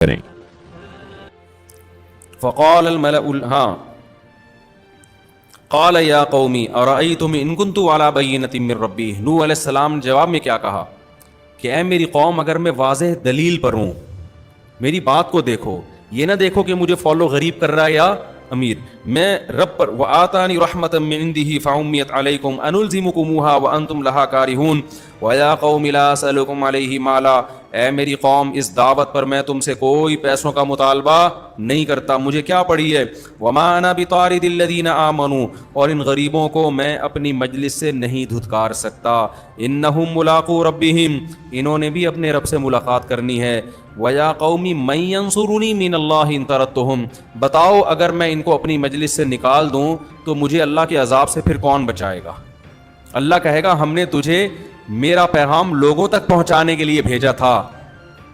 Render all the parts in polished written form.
کریں. فقال الملأ ہاں قال یا قومی ارأیتم ان کنت علی بینۃ من ربی. نوح علیہ السلام نے جواب میں کیا کہا کہ اے میری قوم اگر میں واضح دلیل پر ہوں, میری بات کو دیکھو, یہ نہ دیکھو کہ مجھے فالو غریب کر رہا ہے یا امیر, میں رب پر وآتانی رحمۃ من عنده فعمیت علیکم انلزمکموها وانتم لها کارہون ویا قوم لا اسألکم علیہ مالا. اے میری قوم اس دعوت پر میں تم سے کوئی پیسوں کا مطالبہ نہیں کرتا, مجھے کیا پڑی ہے. وما انا بطارد الذین آمنوا, اور ان غریبوں کو میں اپنی مجلس سے نہیں دھتکار سکتا. انہم ملاقو ربہم, انہوں نے بھی اپنے رب سے ملاقات کرنی ہے. ویا قومی من ینصرنی من اللہ ان طردتہم, بتاؤ اگر میں ان کو اپنی مجلس سے نکال دوں تو مجھے اللہ کے عذاب سے پھر کون بچائے گا. اللہ کہے گا ہم نے تجھے میرا پیغام لوگوں تک پہنچانے کے لیے بھیجا تھا,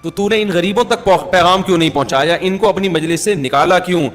تو تو نے ان غریبوں تک پیغام کیوں نہیں پہنچایا, ان کو اپنی مجلس سے نکالا کیوں.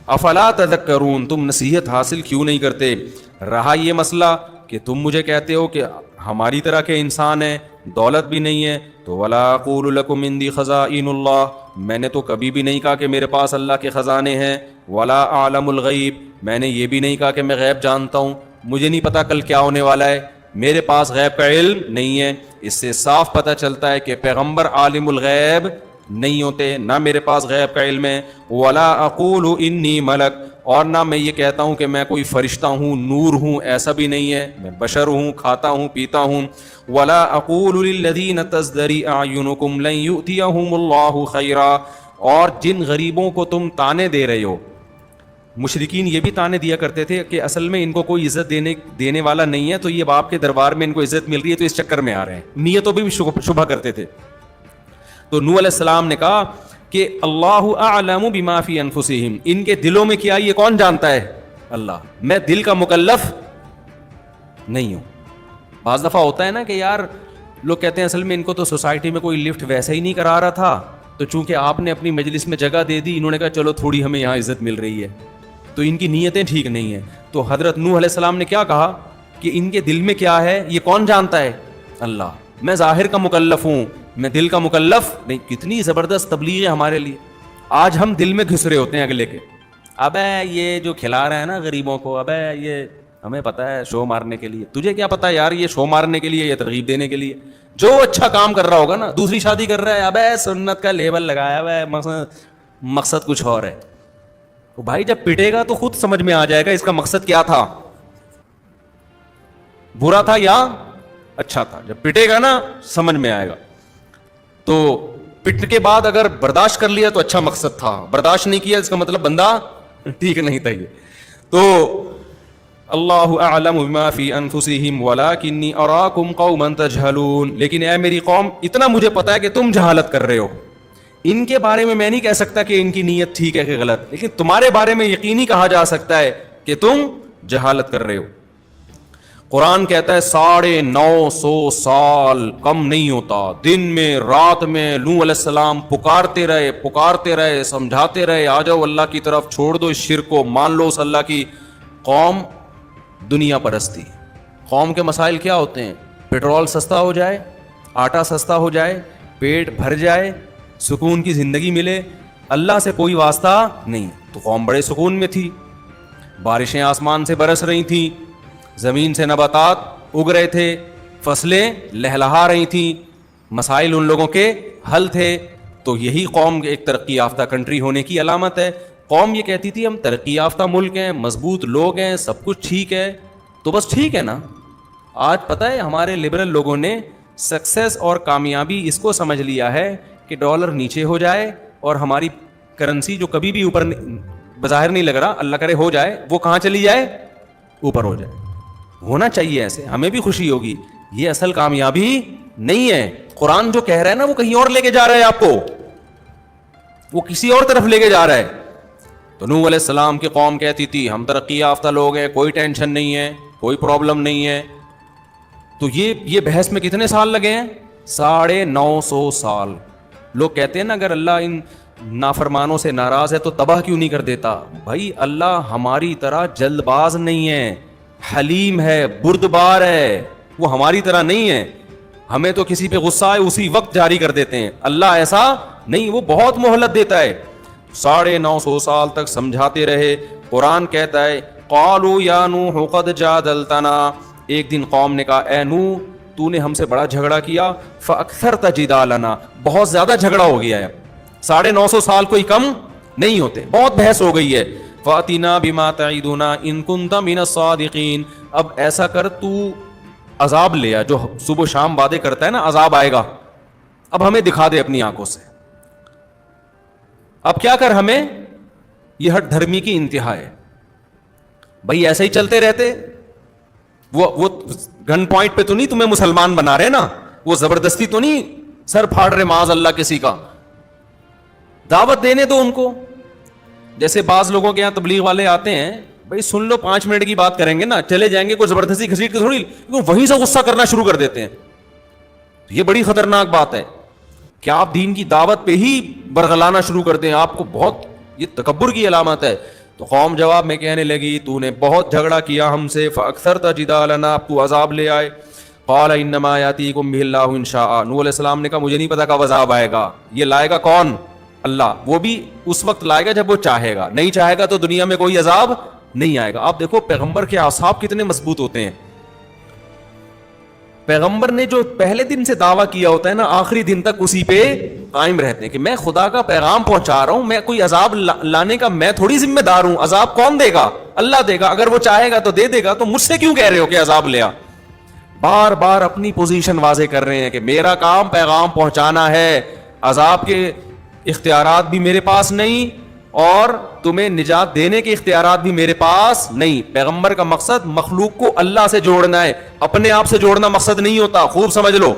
افلا تذکرون, تم نصیحت حاصل کیوں نہیں کرتے. رہا یہ مسئلہ کہ تم مجھے کہتے ہو کہ ہماری طرح کے انسان ہیں, دولت بھی نہیں ہے, تو ولا اقول لکم عندی خزائن اللہ, میں نے تو کبھی بھی نہیں کہا کہ میرے پاس اللہ کے خزانے ہیں. ولا اعلم الغیب, میں نے یہ بھی نہیں کہا کہ میں غیب جانتا ہوں, مجھے نہیں پتا کل کیا ہونے والا ہے, میرے پاس غیب کا علم نہیں ہے. اس سے صاف پتہ چلتا ہے کہ پیغمبر عالم الغیب نہیں ہوتے, نہ میرے پاس غیب کا علم ہے. ولا اقول انی ملک, اور نہ میں یہ کہتا ہوں کہ میں کوئی فرشتہ ہوں, نور ہوں, ایسا بھی نہیں ہے, میں بشر ہوں, کھاتا ہوں, پیتا ہوں. ولا اقول للذین تزدری اعینکم لن یؤتیہم اللہ خیرا, اور جن غریبوں کو تم تانے دے رہے ہو, مشرکین یہ بھی تانے دیا کرتے تھے کہ اصل میں ان کو کوئی عزت دینے والا نہیں ہے, تو یہ باپ کے دربار میں ان کو عزت مل رہی ہے تو اس چکر میں آ رہے ہیں, نیتوں بھی شبہ کرتے تھے. تو نوح علیہ السلام نے کہا کہ اللہ اعلم بما فی انفسہم, ان کے دلوں میں کیا یہ کون جانتا ہے, اللہ, میں دل کا مکلف نہیں ہوں. بعض دفعہ ہوتا ہے نا کہ یار لوگ کہتے ہیں اصل میں ان کو تو سوسائٹی میں کوئی لفٹ ویسے ہی نہیں کرا رہا تھا, تو چونکہ آپ نے اپنی مجلس میں جگہ دے دی, انہوں نے کہا چلو تھوڑی ہمیں یہاں عزت مل رہی ہے, تو ان کی نیتیں ٹھیک نہیں ہیں. تو حضرت نوح علیہ السلام نے کیا کہا کہ ان کے دل میں کیا ہے یہ کون جانتا ہے, اللہ, میں ظاہر کا مکلف ہوں, میں دل کا مکلف نہیں. کتنی زبردست تبلیغ ہے ہمارے لیے. آج ہم دل میں گھس رہے ہوتے ہیں اگلے کے, ابے یہ جو کھلا رہے ہیں نا غریبوں کو, ابے یہ ہمیں پتہ ہے شو مارنے کے لیے. تجھے کیا پتہ یار یہ شو مارنے کے لیے یا ترغیب دینے کے لیے. جو اچھا کام کر رہا ہوگا نا, دوسری شادی کر رہا ہے, ابے سنت کا لیبل لگایا ہوا ہے, مقصد کچھ اور ہے. بھائی جب پٹے گا تو خود سمجھ میں آ جائے گا اس کا مقصد کیا تھا, برا تھا یا اچھا تھا. جب پٹے گا نا سمجھ میں آئے گا. تو پٹ کے بعد اگر برداشت کر لیا تو اچھا مقصد تھا, برداشت نہیں کیا اس کا مطلب بندہ ٹھیک نہیں تھا. یہ تو اللہ اعلم بما فی انفسہم ولکنی اراکم قوما تجہلون, لیکن اے میری قوم اتنا مجھے پتا ہے کہ تم جہالت کر رہے ہو. ان کے بارے میں نہیں کہہ سکتا کہ ان کی نیت ٹھیک ہے کہ غلط, لیکن تمہارے بارے میں یقینی کہا جا سکتا ہے کہ تم جہالت کر رہے ہو. قرآن کہتا ہے 950 سال کم نہیں ہوتا, دن میں رات میں نوح علیہ السلام پکارتے رہے, سمجھاتے رہے, آ جاؤ اللہ کی طرف, چھوڑ دو اس شرک کو, مان لو اس اللہ کی. قوم دنیا پرستی. قوم کے مسائل کیا ہوتے ہیں, پیٹرول سستا ہو جائے, آٹا سستا ہو جائے, پیٹ بھر جائے, سکون کی زندگی ملے, اللہ سے کوئی واسطہ نہیں. تو قوم بڑے سکون میں تھی, بارشیں آسمان سے برس رہی تھیں, زمین سے نباتات اگ رہے تھے, فصلیں لہلہا رہی تھیں, مسائل ان لوگوں کے حل تھے. تو یہی قوم ایک ترقی یافتہ کنٹری ہونے کی علامت ہے. قوم یہ کہتی تھی ہم ترقی یافتہ ملک ہیں, مضبوط لوگ ہیں, سب کچھ ٹھیک ہے, تو بس ٹھیک ہے نا. آج پتہ ہے ہمارے لبرل لوگوں نے سکسیس اور کامیابی اس کو سمجھ لیا ہے کہ ڈالر نیچے ہو جائے اور ہماری کرنسی جو کبھی بھی اوپر بظاہر نہیں لگ رہا, اللہ کرے ہو جائے, وہ کہاں چلی جائے, اوپر ہو جائے. ہونا چاہیے ایسے, ہمیں بھی خوشی ہوگی. یہ اصل کامیابی نہیں ہے. قرآن جو کہہ رہا ہے نا وہ کہیں اور لے کے جا رہا ہے آپ کو, وہ کسی اور طرف لے کے جا رہا ہے. تو نوح علیہ السلام کی قوم کہتی تھی ہم ترقی یافتہ لوگ ہیں, کوئی ٹینشن نہیں ہے, کوئی پرابلم نہیں ہے. تو یہ بحث میں کتنے سال لگے ہیں, 950 سال. لوگ کہتے ہیں نا اگر اللہ ان نافرمانوں سے ناراض ہے تو تباہ کیوں نہیں کر دیتا. بھائی اللہ ہماری طرح جلد باز نہیں ہے, حلیم ہے, بردبار ہے, وہ ہماری طرح نہیں ہے. ہمیں تو کسی پہ غصہ ہے اسی وقت جاری کر دیتے ہیں, اللہ ایسا نہیں, وہ بہت مہلت دیتا ہے. 950 سال تک سمجھاتے رہے. قرآن کہتا ہے قالوا یا نوح قد جادلتنا, ایک دن قوم نے کہا اے نوح تو نے ہم سے بڑا جھگڑا کیا, فاکثرت جدالنا, بہت زیادہ جھگڑا ہو گیا ہے, 950 سال کوئی کم نہیں ہوتے, بہت بحث ہو گئی ہے. فاتنا بما تعیدنا ان کنت من الصادقین, اب ایسا کر تو عذاب لے آ, جو صبح و شام وعدے کرتا ہے نا عذاب آئے گا, اب ہمیں دکھا دے اپنی آنکھوں سے. اب کیا کر, ہمیں یہ ہٹ دھرمی کی انتہا ہے بھائی, ایسے ہی چلتے رہتے. وہ گن پوائنٹ پہ تو نہیں تمہیں مسلمان بنا رہے نا, وہ زبردستی تو نہیں سر پھاڑ رہے معاذ اللہ کسی کا, دعوت دینے دو ان کو. جیسے بعض لوگوں کے یہاں تبلیغ والے آتے ہیں, بھائی سن لو 5 منٹ کی بات کریں گے نا, چلے جائیں گے, کوئی زبردستی گھسیٹ کے تھوڑی, وہیں سے غصہ کرنا شروع کر دیتے ہیں. یہ بڑی خطرناک بات ہے کہ آپ دین کی دعوت پہ ہی برگلانا شروع کر دیں, آپ کو بہت, یہ تکبر کی علامت ہے. تو قوم جواب میں کہنے لگی تو نے بہت جھگڑا کیا ہم سے, فاکثرت جدالنا, اب تو عذاب لے آئے. قال انما یاتیکم بہ اللہ ان شاء, نوح علیہ السلام نے کہا مجھے نہیں پتا کب عذاب آئے گا, یہ لائے گا کون؟ اللہ, وہ بھی اس وقت لائے گا جب وہ چاہے گا, نہیں چاہے گا تو دنیا میں کوئی عذاب نہیں آئے گا. آپ دیکھو پیغمبر کے اعصاب کتنے مضبوط ہوتے ہیں. پیغمبر نے جو پہلے دن سے دعویٰ کیا ہوتا ہے نا, آخری دن تک اسی پہ قائم رہتے ہیں کہ میں خدا کا پیغام پہنچا رہا ہوں, میں کوئی عذاب لانے کا میں تھوڑی ذمہ دار ہوں, عذاب کون دے گا؟ اللہ دے گا, اگر وہ چاہے گا تو دے دے گا, تو مجھ سے کیوں کہہ رہے ہو کہ عذاب لیا؟ بار بار اپنی پوزیشن واضح کر رہے ہیں کہ میرا کام پیغام پہنچانا ہے, عذاب کے اختیارات بھی میرے پاس نہیں اور تمہیں نجات دینے کے اختیارات بھی میرے پاس نہیں. پیغمبر کا مقصد مخلوق کو اللہ سے جوڑنا ہے, اپنے آپ سے جوڑنا مقصد نہیں ہوتا, خوب سمجھ لو.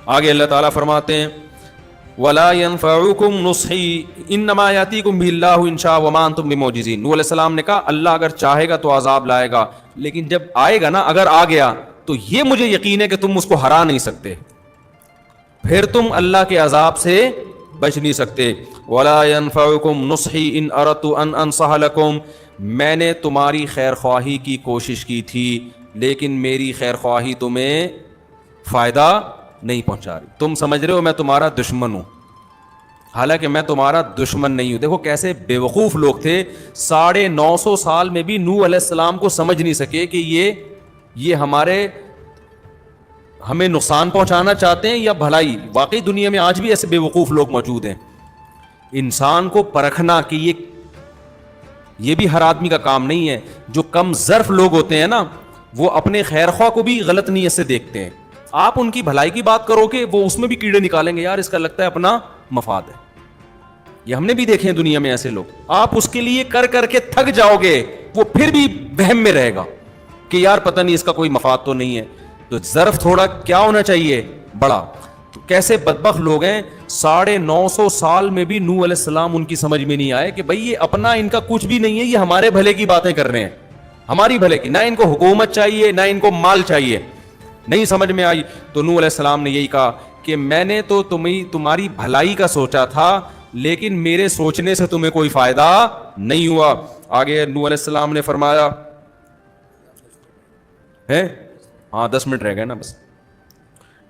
آگے اللہ تعالیٰ فرماتے ہیں وَلَا يَنْفَعُكُمْ نُصْحِي إِنَّمَا يَأْتِيكُمْ بِهِ اللَّهُ إِنْ شَاءَ وَمَا أَنْتُمْ بِمُعْجِزِينَ. نوح علیہ السلام نے کہا اللہ اگر چاہے گا تو عذاب لائے گا, لیکن جب آئے گا نا, اگر آ گیا تو یہ مجھے یقین ہے کہ تم اس کو ہرا نہیں سکتے, پھر تم اللہ کے عذاب سے بچ نہیں سکتے. وَلَا يَنْفَعُكُمْ نُصْحِي إِنْ أَرَدْتُ أَنْ أَنْصَحَ لَكُمْ, میں نے تمہاری خیر خواہی کی کوشش کی تھی, لیکن میری خیر خواہی تمہیں فائدہ نہیں پہنچا رہی. تم سمجھ رہے ہو میں تمہارا دشمن ہوں, حالانکہ میں تمہارا دشمن نہیں ہوں. دیکھو کیسے بیوقوف لوگ تھے, 950 سال میں بھی نوح علیہ السلام کو سمجھ نہیں سکے کہ یہ ہمیں نقصان پہنچانا چاہتے ہیں یا بھلائی. واقعی دنیا میں آج بھی ایسے بیوقوف لوگ موجود ہیں. انسان کو پرکھنا کہ یہ بھی ہر آدمی کا کام نہیں ہے. جو کم ظرف لوگ ہوتے ہیں نا, وہ اپنے خیر خواہ کو بھی غلط نیت سے دیکھتے ہیں. آپ ان کی بھلائی کی بات کرو کہ وہ اس میں بھی کیڑے نکالیں گے, یار اس کا لگتا ہے اپنا مفاد ہے. یہ ہم نے بھی دیکھے ہیں دنیا میں ایسے لوگ. آپ اس کے لیے کر کر کے تھک جاؤ گے, وہ پھر بھی وہم میں رہے گا کہ یار پتہ نہیں اس کا کوئی مفاد تو نہیں ہے. تو ظرف تھوڑا کیا ہونا چاہیے, بڑا. تو کیسے بدبخت لوگ ہیں, 950 سال میں بھی نوح علیہ السلام ان کی سمجھ میں نہیں آئے کہ بھئی یہ اپنا ان کا کچھ بھی نہیں ہے, یہ ہمارے بھلے کی باتیں کر رہے ہیں, ہماری بھلے کی. نہ ان کو حکومت چاہیے, نہ ان کو مال چاہیے. نہیں سمجھ میں آئی تو نوح علیہ السلام نے یہی کہا کہ میں نے تو تمہاری بھلائی کا سوچا تھا, لیکن میرے سوچنے سے تمہیں کوئی فائدہ نہیں ہوا. آگے نوح علیہ السلام نے فرمایا ہے, ہاں 10 منٹ رہ گئے نا بس.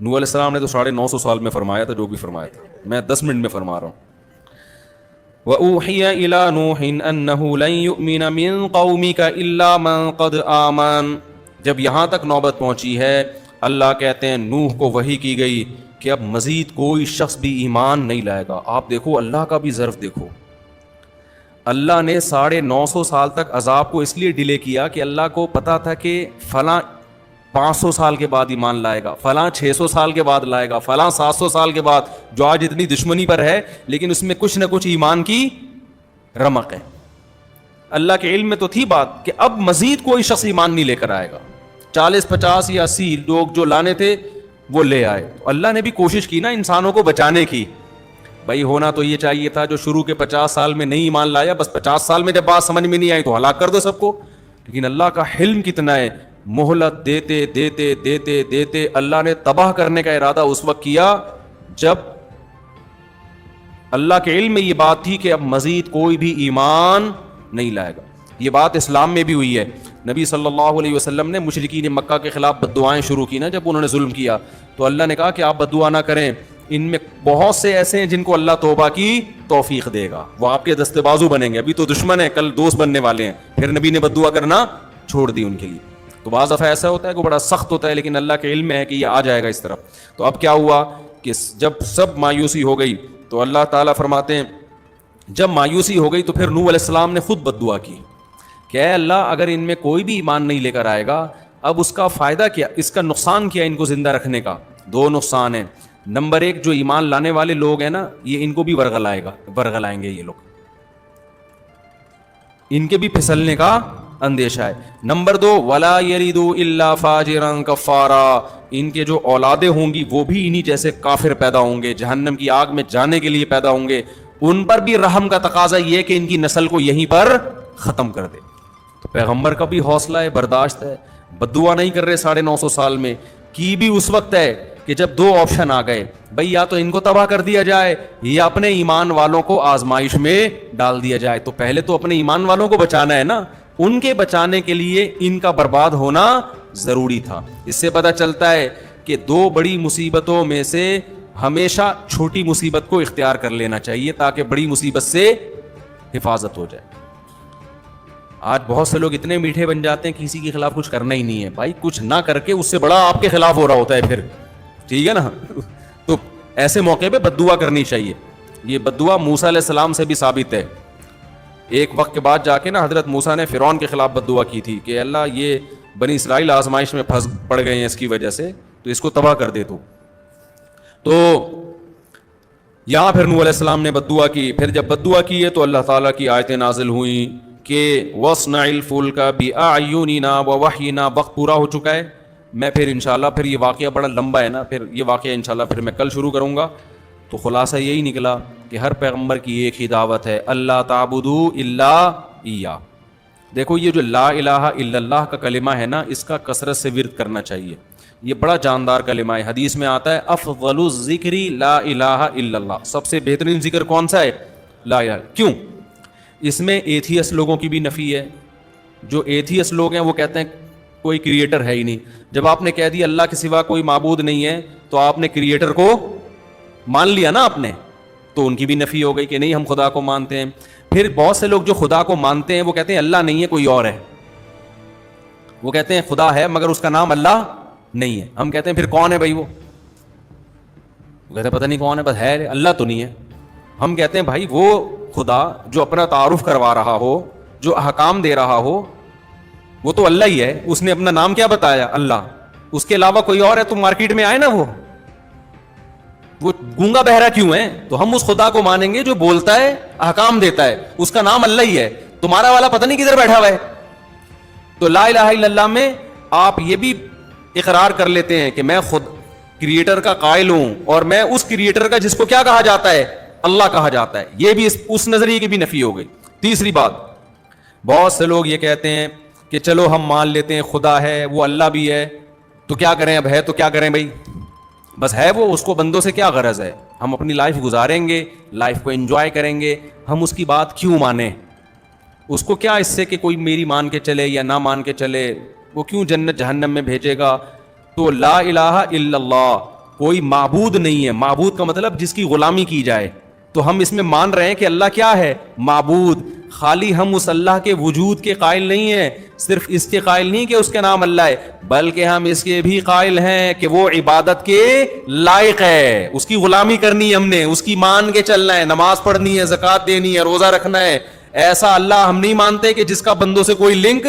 نوح علیہ السلام نے تو 950 سال میں فرمایا تھا جو بھی فرمایا تھا, میں 10 منٹ میں فرما رہا ہوں. وَأُوحِيَ إِلَى نُوحٍ أَنَّهُ لَن يُؤْمِنَ مِن قَوْمِكَ إِلَّا مَن قَدْ آمَنَ. جب یہاں تک نوبت پہنچی ہے, اللہ کہتے ہیں نوح کو وحی کی گئی کہ اب مزید کوئی شخص بھی ایمان نہیں لائے گا. آپ دیکھو اللہ کا بھی ظرف دیکھو. اللہ نے 950 سال تک عذاب کو اس لیے ڈیلے کیا کہ اللہ کو پتا تھا کہ فلاں 500 سال کے بعد ایمان لائے گا, فلاں 600 سال کے بعد لائے گا, فلاں 700 سال کے بعد, جو آج اتنی دشمنی پر ہے لیکن اس میں کچھ نہ کچھ ایمان کی رمق ہے. اللہ کے علم میں تو تھی بات کہ اب مزید کوئی شخص ایمان نہیں لے کر آئے گا. 40 50 یا 80 لوگ جو لانے تھے وہ لے آئے. اللہ نے بھی کوشش کی نا انسانوں کو بچانے کی. بھائی ہونا تو یہ چاہیے تھا جو شروع کے 50 سال میں نہیں ایمان لایا, بس 50 سال میں جب بات سمجھ میں نہیں آئی تو ہلاک کر دو سب کو. لیکن اللہ کا حلم کتنا ہے, مہلت دیتے دیتے دیتے دیتے اللہ نے تباہ کرنے کا ارادہ اس وقت کیا جب اللہ کے علم میں یہ بات تھی کہ اب مزید کوئی بھی ایمان نہیں لائے گا. یہ بات اسلام میں بھی ہوئی ہے. نبی صلی اللہ علیہ وسلم نے مشرکین مکہ کے خلاف بد دعائیں شروع کی نا جب انہوں نے ظلم کیا, تو اللہ نے کہا کہ آپ بد دعا نہ کریں, ان میں بہت سے ایسے ہیں جن کو اللہ توبہ کی توفیق دے گا, وہ آپ کے دستے بازو بنیں گے. ابھی تو دشمن ہیں, کل دوست بننے والے ہیں. پھر نبی نے بد دعا کرنا چھوڑ دی ان کے لیے. تو بعض دفعہ ایسا ہوتا ہے کہ بڑا سخت ہوتا ہے, لیکن اللہ کے علم میں ہے کہ یہ آ جائے گا اس طرف. تو اب کیا ہوا کہ جب سب مایوسی ہو گئی تو اللہ تعالیٰ فرماتے ہیں جب مایوسی ہو گئی تو پھر نوح علیہ السلام نے خود بد دعا کی کہ اے اللہ اگر ان میں کوئی بھی ایمان نہیں لے کر آئے گا, اب اس کا فائدہ کیا, اس کا نقصان کیا ان کو زندہ رکھنے کا. دو نقصان ہیں. نمبر ایک, جو ایمان لانے والے لوگ ہیں نا, یہ ان کو بھی ورغلائیں گے یہ لوگ, ان کے بھی پھسلنے کا اندیشہ ہے. نمبر دو, ولا یریدو الا فاجرا کفارا, ان کے جو اولادیں ہوں گی وہ بھی انہی جیسے کافر پیدا ہوں گے, جہنم کی آگ میں جانے کے لیے پیدا ہوں گے. ان پر بھی رحم کا تقاضا یہ کہ ان کی نسل کو یہیں پر ختم کر دے. تو پیغمبر کا بھی حوصلہ ہے, برداشت ہے, بد دعا نہیں کر رہے 950 سال میں, کی بھی اس وقت ہے کہ جب دو آپشن آ گئے, بھئی یا تو ان کو تباہ کر دیا جائے یا اپنے ایمان والوں کو آزمائش میں ڈال دیا جائے. تو پہلے تو اپنے ایمان والوں کو بچانا ہے نا, ان کے بچانے کے لیے ان کا برباد ہونا ضروری تھا. اس سے پتہ چلتا ہے کہ دو بڑی مصیبتوں میں سے ہمیشہ چھوٹی مصیبت کو اختیار کر لینا چاہیے تاکہ بڑی مصیبت سے حفاظت ہو جائے. آج بہت سے لوگ اتنے میٹھے بن جاتے ہیں کسی کے خلاف کچھ کرنا ہی نہیں ہے. بھائی کچھ نہ کر کے اس سے بڑا آپ کے خلاف ہو رہا ہوتا ہے پھر, ٹھیک ہے نا. تو ایسے موقع پہ بد دعا کرنی چاہیے. یہ بد دعا موسیٰ علیہ السلام سے بھی ثابت ہے. ایک وقت کے بعد جا کے نا حضرت موسیٰ نے فرعون کے خلاف بد دعا کی تھی کہ اللہ یہ بنی اسرائیل آزمائش میں پھنس پڑ گئے ہیں اس کی وجہ سے, تو اس کو تباہ کر دے. تو یہاں پھر نوح علیہ السلام نے بد دعا کی. پھر جب بد دعا کی ہے تو اللہ تعالیٰ کی آیتیں نازل ہوئیں کہ وَاصْنَعِ الْفُلْكَ بِأَعْيُنِنَا وَوَحْيِنَا. وقت پورا ہو چکا ہے. میں پھر انشاءاللہ, پھر یہ واقعہ بڑا لمبا ہے نا, پھر یہ واقعہ انشاءاللہ پھر میں کل شروع کروں گا. تو خلاصہ یہی نکلا کہ ہر پیغمبر کی ایک ہی دعوت ہے, اللہ تعبدوا الا ایہ. دیکھو یہ جو لا الہ الا اللہ کا کلمہ ہے نا, اس کا کثرت سے ورد کرنا چاہیے. یہ بڑا جاندار کلمہ ہے. حدیث میں آتا ہے افضل الذکر لا الہ الا اللہ. سب سے بہترین ذکر کون سا ہے؟ لا الہ. کیوں؟ اس میں ایتھیس لوگوں کی بھی نفی ہے. جو ایتھیس لوگ ہیں وہ کہتے ہیں کوئی کریٹر ہے ہی نہیں. جب آپ نے کہہ دیا اللہ کے سوا کوئی معبود نہیں ہے تو آپ نے کریٹر کو مان لیا نا آپ نے, تو ان کی بھی نفی ہو گئی کہ نہیں ہم خدا کو مانتے ہیں. پھر بہت سے لوگ جو خدا کو مانتے ہیں وہ کہتے ہیں اللہ نہیں ہے کوئی اور ہے. وہ کہتے ہیں خدا ہے مگر اس کا نام اللہ نہیں ہے. ہم کہتے ہیں پھر کون ہے بھائی؟ وہ کہتے ہیں پتہ نہیں کون ہے, بس ہے, اللہ تو نہیں ہے. ہم کہتے ہیں بھائی وہ خدا جو اپنا تعارف کروا رہا ہو, جو احکام دے رہا ہو, وہ تو اللہ ہی ہے. اس نے اپنا نام کیا بتایا؟ اللہ. اس کے علاوہ کوئی اور ہے تو مارکیٹ میں آئے نا, وہ گونگا بہرا کیوں ہے؟ تو ہم اس خدا کو مانیں گے جو بولتا ہے, احکام دیتا ہے, اس کا نام اللہ ہی ہے. تمہارا والا پتہ نہیں کدھر بیٹھا ہوا ہے. تو لا الہ الا اللہ میں آپ یہ بھی اقرار کر لیتے ہیں کہ میں خود کریٹر کا قائل ہوں, اور میں اس کریٹر کا جس کو کیا کہا جاتا ہے؟ اللہ کہا جاتا ہے. یہ بھی اس نظریے کی بھی نفی ہو گئی. تیسری بات, بہت سے لوگ یہ کہتے ہیں کہ چلو ہم مان لیتے ہیں خدا ہے, وہ اللہ بھی ہے, تو کیا کریں, اب ہے تو کیا کریں بھائی, بس ہے وہ, اس کو بندوں سے کیا غرض ہے, ہم اپنی لائف گزاریں گے, لائف کو انجوائے کریں گے, ہم اس کی بات کیوں مانیں, اس کو کیا اس سے کہ کوئی میری مان کے چلے یا نہ مان کے چلے, وہ کیوں جنت جہنم میں بھیجے گا. تو لا الہ الا اللہ, کوئی معبود نہیں ہے. معبود کا مطلب جس کی غلامی کی جائے. تو ہم اس میں مان رہے ہیں کہ اللہ کیا ہے؟ معبود. خالی ہم اس اللہ کے وجود کے قائل نہیں ہیں, صرف اس کے قائل نہیں کہ اس کے نام اللہ ہے, بلکہ ہم اس کے بھی قائل ہیں کہ وہ عبادت کے لائق ہے. اس کی غلامی کرنی ہے ہم نے, اس کی مان کے چلنا ہے, نماز پڑھنی ہے, زکوٰۃ دینی ہے, روزہ رکھنا ہے. ایسا اللہ ہم نہیں مانتے کہ جس کا بندوں سے کوئی لنک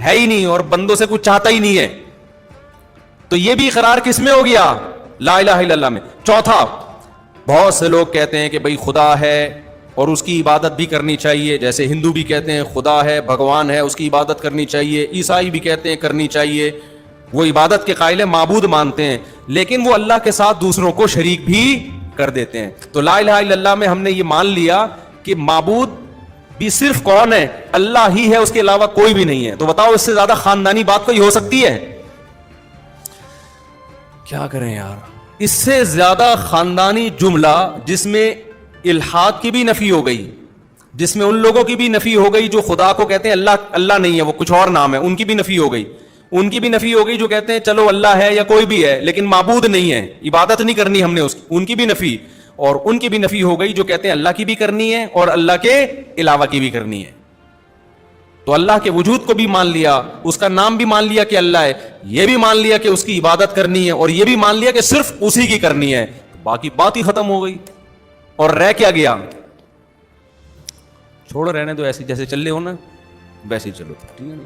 ہے ہی نہیں اور بندوں سے کچھ چاہتا ہی نہیں ہے. تو یہ بھی اقرار کس میں ہو گیا؟ لا الہ الا اللہ میں. چوتھا, بہت سے لوگ کہتے ہیں کہ بھئی خدا ہے اور اس کی عبادت بھی کرنی چاہیے. جیسے ہندو بھی کہتے ہیں خدا ہے, بھگوان ہے, اس کی عبادت کرنی چاہیے. عیسائی بھی کہتے ہیں کرنی چاہیے. وہ عبادت کے قائل ہیں, معبود مانتے ہیں, لیکن وہ اللہ کے ساتھ دوسروں کو شریک بھی کر دیتے ہیں. تو لا الہ الا اللہ میں ہم نے یہ مان لیا کہ معبود بھی صرف کون ہے؟ اللہ ہی ہے, اس کے علاوہ کوئی بھی نہیں ہے. تو بتاؤ اس سے زیادہ خاندانی بات کوئی ہو سکتی ہے؟ کیا کریں یار, اس سے زیادہ خاندانی جملہ جس میں الحاد کی بھی نفی ہو گئی, جس میں ان لوگوں کی بھی نفی ہو گئی جو خدا کو کہتے ہیں اللہ اللہ نہیں ہے, وہ کچھ اور نام ہے, ان کی بھی نفی ہو گئی. ان کی بھی نفی ہو گئی جو کہتے ہیں چلو اللہ ہے یا کوئی بھی ہے لیکن معبود نہیں ہے, عبادت نہیں کرنی ہم نے اس کی, ان کی بھی نفی. اور ان کی بھی نفی ہو گئی جو کہتے ہیں اللہ کی بھی کرنی ہے اور اللہ کے علاوہ کی بھی کرنی ہے. تو اللہ کے وجود کو بھی مان لیا, اس کا نام بھی مان لیا کہ اللہ ہے, یہ بھی مان لیا کہ اس کی عبادت کرنی ہے, اور یہ بھی مان لیا کہ صرف اسی کی کرنی ہے. باقی بات ہی ختم ہو گئی. اور رہ کیا گیا؟ چھوڑو رہنے دو, ایسے جیسے چل رہے ہو نا ویسے ہی چلو, ٹھیک ہے نا.